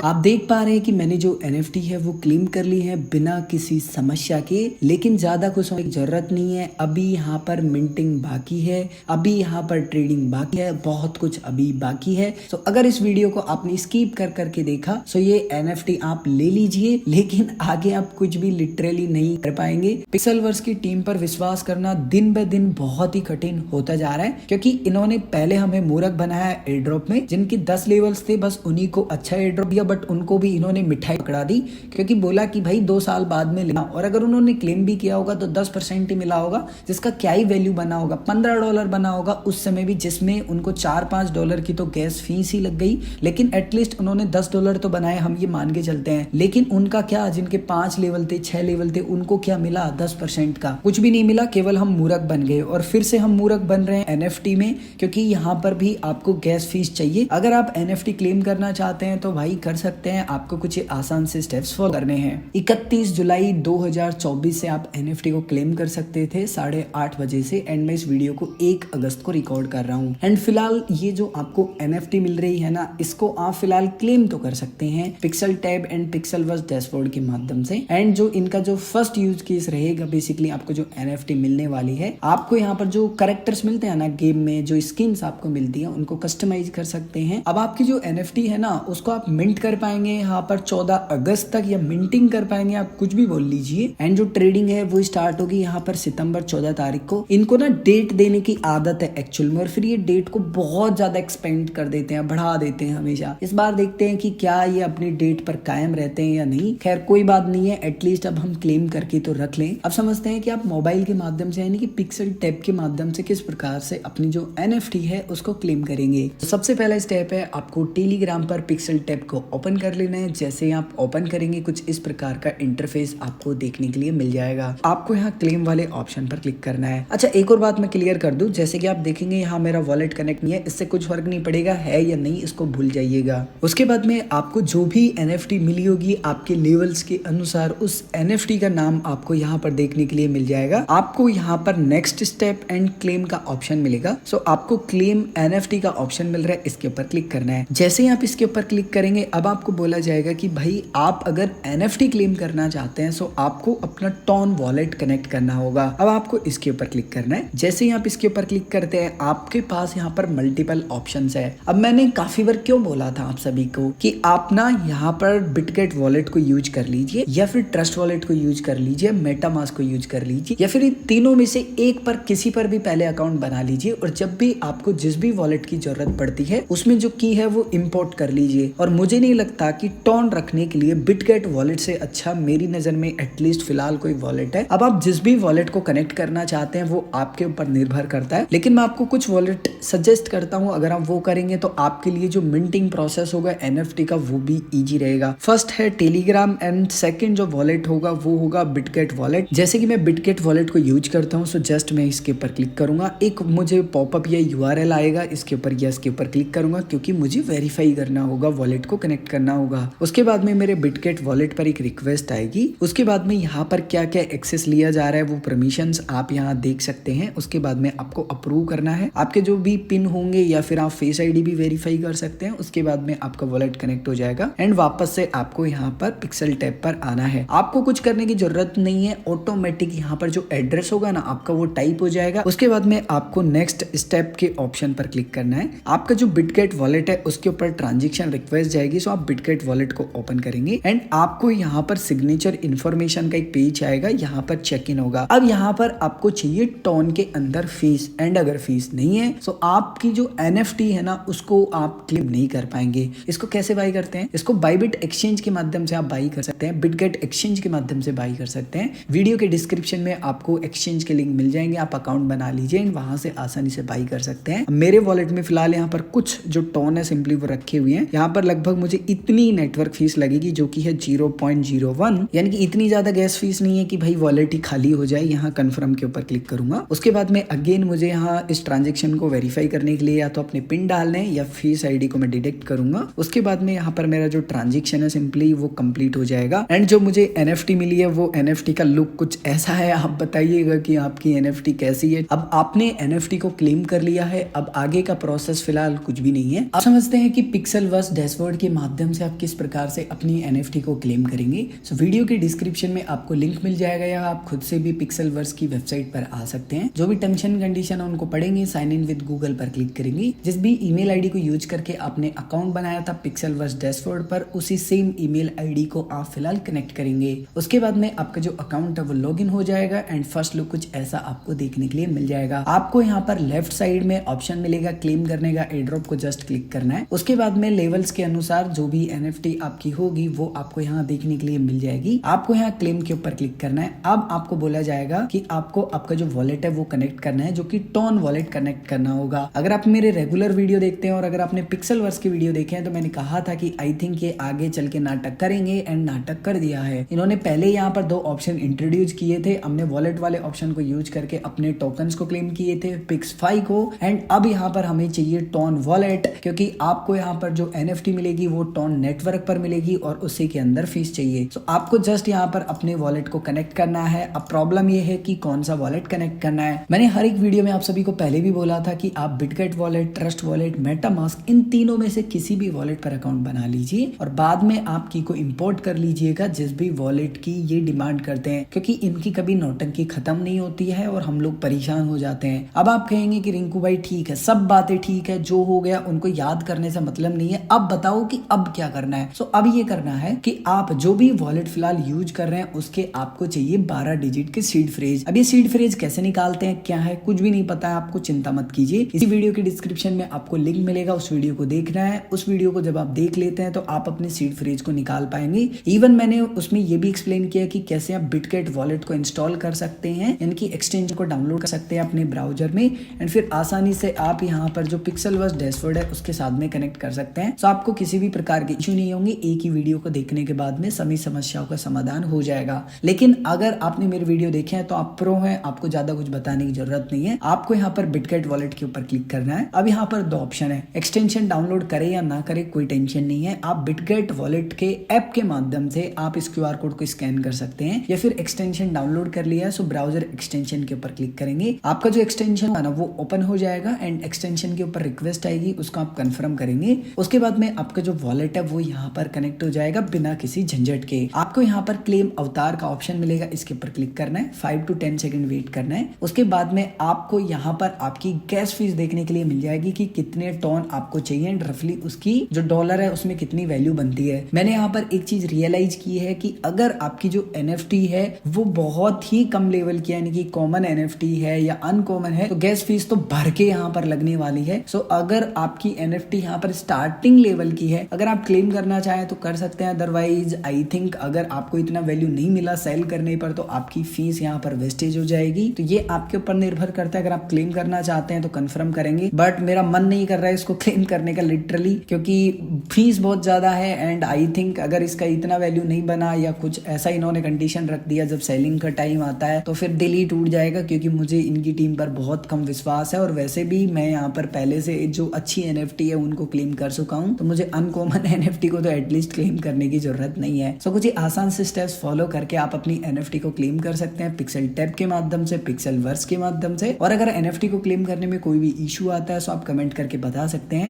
आप देख पा रहे हैं कि मैंने जो NFT है वो क्लेम कर ली है बिना किसी समस्या के। लेकिन ज्यादा खुश होने की जरूरत नहीं है, अभी यहाँ पर मिंटिंग बाकी है, अभी यहाँ पर ट्रेडिंग बाकी है, बहुत कुछ अभी बाकी है। सो अगर इस वीडियो को आपने स्किप कर करके देखा सो ये NFT आप ले लीजिए, लेकिन आगे आप कुछ भी लिटरली नहीं कर पाएंगे। पिक्सेलवर्स की टीम पर विश्वास करना दिन ब दिन बहुत ही कठिन होता जा रहा है, क्योंकि इन्होंने पहले हमें मूर्ख बनाया एयर ड्रॉप में। जिनकी 10 लेवल्स थे बस उन्हीं को अच्छा एयर ड्रॉप दिया, बट उनको भी इन्होंने मिठाई पकड़ा दी, क्योंकि बोला कि भाई 2 साल बाद में लेना। और अगर उन्होंने क्लेम भी किया होगा तो 10% ही मिला होगा, जिसका क्या ही वैल्यू बना होगा। $15 बना होगा उस समय भी, जिसमें उनको $4-5 की तो गैस फीस ही लग गई। लेकिन एटलीस्ट उन्होंने $10 तो बनाए, हम ये मान के चलते हैं। लेकिन उनका क्या, जिनके 5 लेवल थे 6 लेवल थे, उनको क्या मिला? 10% का कुछ भी नहीं मिला, केवल हम मूर्ख बन गए। और फिर से हम मूर्ख बन रहे हैं NFT में, क्योंकि यहाँ पर भी आपको गैस फीस चाहिए। अगर आप NFT क्लेम करना चाहते हैं तो भाई कर सकते हैं, आपको कुछ आसान से स्टेप्स फॉलो करने हैं। 31 जुलाई 2024 से आप NFT को क्लेम कर सकते थे 8:30 बजे से। एंड मैं इस वीडियो को 1 अगस्त को रिकॉर्ड कर रहा हूँ। एंड फिलहाल ये जो आपको NFT मिल रही है ना, इसको आप फिलहाल क्लेम तो कर सकते हैं पिक्सल टैब एंड पिक्सेलवर्स डैशबोर्ड के माध्यम से। एंड जो इनका जो फर्स्ट यूज केस रहेगा, बेसिकली आपको जो NFT मिलने वाली है, आपको यहाँ पर जो कैरेक्टर्स मिलते हैं ना गेम में, जो स्किन्स आपको मिलती है, उनको कस्टमाइज कर सकते हैं। अब आपकी जो NFT है ना, उसको आप मिंट कर पाएंगे यहाँ पर 14 अगस्त तक, या मिंटिंग कर पाएंगे, आप कुछ भी बोल लीजिए। एंड जो ट्रेडिंग है वो स्टार्ट होगी यहाँ पर सितंबर 14 तारीख को। इनको ना डेट देने की आदत है एक्चुअल में, और फिर ये डेट को बहुत ज्यादा एक्सपेंड कर देते हैं, बढ़ा देते हैं हमेशा। इस बार देखते हैं कि क्या ये अपनी डेट पर कायम रहते हैं या नहीं। खैर कोई बात नहीं है, एटलीस्ट अब हम क्लेम करके तो रख लें। अब समझते हैं कि आप मोबाइल के माध्यम से, यानी कि पिक्सल टैब के माध्यम से किस प्रकार से अपनी जो NFT है उसको क्लेम करेंगे। तो सबसे पहला स्टेप है, आपको टेलीग्राम पर पिक्सल टैब को ओपन कर लेना है। जैसे आप ओपन करेंगे कुछ इस प्रकार का इंटरफेस आपको देखने के लिए मिल जाएगा। आपको यहाँ क्लेम वाले ऑप्शन पर क्लिक करना है। अच्छा, एक और बात मैं क्लियर कर दूं, जैसे कि आप देखेंगे यहाँ मेरा वॉलेट कनेक्ट नहीं है, इससे कुछ फर्क नहीं पड़ेगा है या नहीं, इसको भूल जाइएगा। उसके बाद में आपको जो भी NFT मिली होगी आपके लेवल्स के अनुसार, उस NFT का नाम आपको यहाँ पर देखने के लिए मिल जाएगा। आपको यहाँ पर नेक्स्ट स्टेप एंड क्लेम का ऑप्शन मिलेगा। सो आपको क्लेम NFT का ऑप्शन मिल रहा है, इसके ऊपर क्लिक करना है। जैसे ही आप इसके ऊपर क्लिक करेंगे, अब आपको बोला जाएगा कि भाई आप अगर NFT क्लेम करना चाहते हैं सो आपको अपना टॉन वॉलेट कनेक्ट करना होगा। अब आपको इसके ऊपर क्लिक करना है। जैसे ही आप इसके ऊपर क्लिक करते हैं, आपके पास यहाँ पर मल्टीपल ऑप्शंस है। अब मैंने काफी बार क्यों बोला था आप सभी को कि आप ना यहाँ पर बिटगेट वॉलेट को यूज कर लीजिए, या फिर ट्रस्ट वॉलेट को यूज कर लीजिए, मेटामास्क को यूज कर लीजिए, या फिर इन तीनों में से एक पर किसी पर भी पहले अकाउंट बना लीजिए। और जब भी आपको जिस भी वॉलेट की जरूरत पड़ती है उसमें जो की है वो इंपोर्ट कर लीजिए। और मुझे नहीं लगता कि टॉन रखने के लिए बिटगेट वॉलेट से अच्छा मेरी नजर में एटलीस्ट फिलहाल कोई वॉलेट है। अब आप जिस भी वॉलेट को कनेक्ट करना चाहते हैं वो आपके ऊपर निर्भर करता है, लेकिन मैं आपको कुछ वॉलेट सजेस्ट करता हूँ। अगर आप वो करेंगे तो आपके लिए जो मिंटिंग प्रोसेस होगा NFT का वो भी इजी रहेगा। फर्स्ट है टेलीग्राम, एंड सेकंड जो वॉलेट होगा वो होगा बिटगेट वॉलेट। जैसे कि मैं बिटगेट वॉलेट को यूज करता हूँ, सो जस्ट मैं इसके ऊपर क्लिक करूंगा, एक मुझे पॉपअप या URL आएगा, इसके ऊपर यस के ऊपर क्लिक करूंगा, क्योंकि मुझे वेरीफाई करना होगा, वॉलेट को कनेक्ट करना होगा। उसके बाद में मेरे बिटगेट वॉलेट पर एक रिक्वेस्ट आएगी। उसके बाद में यहाँ पर क्या क्या एक्सेस लिया जा रहा है वो परमिशंस आप यहाँ देख सकते हैं। उसके बाद में आपको अप्रूव करना है। आपके जो भी पिन होंगे या फिर आप फेस ID भी वेरीफाई कर सकते हैं। उसके बाद में आपका वॉलेट कनेक्ट हो जाएगा एंड वापस से आपको यहाँ पर पिक्सल टैब पर आना है। आपको कुछ करने की जरूरत नहीं है, ऑटोमेटिक यहाँ पर जो एड्रेस होगा ना आपका वो टाइप हो जाएगा। उसके बाद में आपको नेक्स्ट स्टेप के ऑप्शन पर क्लिक करना है। आपका जो बिटगेट वॉलेट है उसके ऊपर ट्रांजेक्शन रिक्वेस्ट जाएगी। सो आप बिटगेट वॉलेट को ओपन करेंगे एंड आपको यहाँ पर सिग्नेचर इन्फॉर्मेशन का एक पेज आएगा, यहाँ पर चेक इन होगा। अब यहाँ पर आपको चाहिए टॉन के अंदर फीस, एंड अगर फीस नहीं है तो आपकी जो NFT है ना उसको आप क्लेम नहीं कर पाएंगे। इसको कैसे बाई करते हैं? इसको बाईबिट एक्सचेंज के माध्यम से आप बाई कर सकते हैं, बिटगेट एक्सचेंज के माध्यम से बाई कर सकते हैं। वीडियो के डिस्क्रिप्शन में आपको एक्सचेंज के लिंक मिल जाएंगे, आप अकाउंट बना लीजिए एंड वहां से आसानी से बाई कर सकते हैं। मेरे वॉलेट में फिलहाल यहाँ पर कुछ जो टॉन है सिंपली वो रखे हुए हैं। यहाँ पर लगभग मुझे इतनी नेटवर्क फीस लगेगी जो कि है 0.01, यानी कि इतनी ज्यादा गैस फीस नहीं है कि भाई वॉलेट ही खाली हो जाए। यहाँ कंफर्म के ऊपर क्लिक करूंगा। उसके बाद में अगेन मुझे यहाँ इस ट्रांजेक्शन को वेरीफाई करने के लिए या तो अपने पिन डालने हैं या फेस ID को मैं डिटेक्ट करूंगा। उसके बाद में यहाँ पर मेरा जो ट्रांजेक्शन है सिंपली वो कंप्लीट हो जाएगा। एंड जो मुझे NFT मिली है वो NFT का लुक कुछ ऐसा है। आप बताइएगा कि आपकी NFT कैसी है। अब आपने NFT को क्लेम कर लिया है, अब आगे का प्रोसेस फिलहाल कुछ भी नहीं है। आप समझते हैं कि पिक्सेलवर्स डैशबोर्ड के माध्यम माध्यम से आप किस प्रकार से अपनी NFT को क्लेम करेंगे। सो वीडियो के डिस्क्रिप्शन में आपको लिंक मिल जाएगा या आप खुद से भी पिक्सेलवर्स की वेबसाइट पर आ सकते हैं। जो भी टर्म्स एंड कंडीशन है उनको पढ़ेंगे, साइन इन विद गूगल पर क्लिक करेंगे। जिस भी ईमेल आईडी को यूज करके आपने अकाउंट बनाया था पिक्सेलवर्स डैशबोर्ड पर, उसी सेम ईमेल आईडी को आप फिलहाल कनेक्ट करेंगे। उसके बाद में आपका जो अकाउंट है वो लॉगिन हो जाएगा एंड फर्स्ट लुक कुछ ऐसा आपको देखने के लिए मिल जाएगा। आपको यहाँ पर लेफ्ट साइड में ऑप्शन मिलेगा क्लेम करने का, एयर ड्रॉप को जस्ट क्लिक करना है। उसके बाद में लेवल्स के अनुसार जो भी NFT आपकी होगी वो आपको यहाँ देखने के लिए मिल जाएगी। आपको यहाँ क्लेम के ऊपर क्लिक करना है। अब आपको बोला जाएगा कि आपको आपका जो वॉलेट है वो कनेक्ट करना है, जो कि टोन वॉलेट कनेक्ट करना होगा। अगर आप मेरे रेगुलर वीडियो देखते हैं और अगर आपने पिक्सेलवर्स की वीडियो देखे हैं तो मैंने कहा था कि आई थिंक ये आगे चल के नाटक करेंगे एंड नाटक कर दिया है। इन्होंने पहले यहाँ पर 2 ऑप्शन इंट्रोड्यूस किए थे। हमने वॉलेट वाले ऑप्शन को यूज करके अपने टोकन्स को क्लेम किए थे, पिक्सफाई को, एंड अब यहाँ पर हमें चाहिए टोन वॉलेट, क्योंकि आपको यहाँ पर जो NFT मिलेगी वो टोन नेटवर्क पर मिलेगी और उसी के अंदर फीस चाहिए। तो आपको जस्ट यहाँ पर अपने वॉलेट को कनेक्ट करना है। अब प्रॉब्लम ये है कि कौन सा वॉलेट कनेक्ट करना है। मैंने हर एक वीडियो में आप सभी को पहले भी बोला था कि आप Bitget wallet, trust wallet, MetaMask, इन तीनों में से किसी भी वॉलेट पर अकाउंट बना लीजिए और बाद में आप की को इंपोर्ट कर लीजिएगा जिस भी वॉलेट की ये डिमांड करते हैं, क्योंकि इनकी कभी नौटंकी खत्म नहीं होती है और हम लोग परेशान हो जाते हैं। अब आप कहेंगे कि रिंकू भाई ठीक है, सब बातें ठीक है, जो हो गया उनको याद करने से मतलब नहीं है, अब बताओ कि अब क्या करना है। सो अब ये करना है कि आप जो भी वॉलेट फिलहाल यूज कर रहे हैं उसके आपको चाहिए 12 डिजिट के सीड फ्रेज। अब ये सीड फ्रेज कैसे निकालते हैं, क्या है, कुछ भी नहीं पता है आपको, चिंता मत कीजिए। इसी वीडियो के डिस्क्रिप्शन में आपको लिंक मिलेगा, उस वीडियो को देखना है। उस वीडियो को जब आप देख लेते हैं तो आप अपने सीड फ्रेज को निकाल पाएंगे। इवन मैंने उसमें ये भी एक्सप्लेन किया कि कैसे आप बिटगेट वॉलेट को इंस्टॉल कर सकते हैं, इनकी एक्सटेंशन को डाउनलोड कर सकते हैं अपने ब्राउजर में एंड फिर आसानी से आप यहाँ पर जो पिक्सेलवर्स डैशबोर्ड है उसके साथ में कनेक्ट कर सकते हैं। तो आपको किसी भी प्रकार के इश्यू नहीं होंगे, एक ही वीडियो को देखने के बाद में सभी समस्याओं का समाधान हो जाएगा। लेकिन अगर आपने मेरे वीडियो देखे हैं तो आप प्रो हैं, आपको ज्यादा कुछ बताने की जरूरत नहीं है। आपको यहाँ पर बिटगेट वॉलेट के ऊपर क्लिक करना है। अब यहाँ पर 2 ऑप्शन है, एक्सटेंशन डाउनलोड करे या ना करे कोई टेंशन नहीं है। आप बिटगेट वॉलेट के ऐप के माध्यम से आप इस QR कोड को स्कैन कर सकते हैं, या फिर एक्सटेंशन डाउनलोड कर लिया है सो ब्राउजर एक्सटेंशन के ऊपर क्लिक करेंगे। आपका जो एक्सटेंशन है ना वो ओपन हो जाएगा एंड एक्सटेंशन के ऊपर रिक्वेस्ट आएगी, उसको आप कंफर्म करेंगे। उसके बाद में आपका जो वॉलेट है वो यहाँ पर कनेक्ट हो जाएगा बिना किसी झंझट के। आपको यहाँ पर क्लेम अवतार का ऑप्शन मिलेगा, इसके ऊपर क्लिक करना है, 5 to 10 सेकंड वेट करना है। उसके बाद में आपको यहाँ पर आपकी गैस फीस देखने के लिए मिल जाएगी कि कितने टोन आपको चाहिए एंड रफली उसकी जो डॉलर है उसमें कितनी वैल्यू बनती है। मैंने यहाँ पर एक चीज रियलाइज की है कि अगर आपकी जो NFT है वो बहुत ही कम लेवल की यानी कि कॉमन NFT है या अनकॉमन है तो गैस फीस तो भर के यहाँ पर लगने वाली है। सो अगर आपकी NFT यहाँ पर स्टार्टिंग लेवल की है, अगर आप क्लेम करना चाहें तो कर सकते हैं, अदरवाइज आई थिंक अगर आपको इतना वैल्यू नहीं मिला सेल करने पर तो आपकी फीस यहाँ पर वेस्टेज हो जाएगी। तो ये आपके ऊपर निर्भर करता है, अगर आप क्लेम करना चाहते हैं तो कंफर्म करेंगे, बट मेरा मन नहीं कर रहा है इसको क्लेम करने का लिटरली, क्योंकि फीस बहुत ज्यादा है एंड आई थिंक अगर इसका इतना वैल्यू नहीं बना या कुछ ऐसा इन्होंने कंडीशन रख दिया जब सेलिंग का टाइम आता है तो फिर दिल ही टूट जाएगा, क्योंकि मुझे इनकी टीम पर बहुत कम विश्वास है और वैसे भी मैं यहाँ पर पहले से जो अच्छी NFT है उनको क्लेम कर चुका हूँ, तो मुझे अनकॉमन NFT को तो एटलीस्ट क्लेम करने की जरूरत नहीं है। सो कुछ आसान से स्टेप्स फॉलो करके आप अपनी NFT को क्लेम कर सकते हैं पिक्सेल टैब के माध्यम से, पिक्सेलवर्स के माध्यम से। और अगर NFT को क्लेम करने में कोई भी इशू आता है तो आप कमेंट करके बता सकते हैं।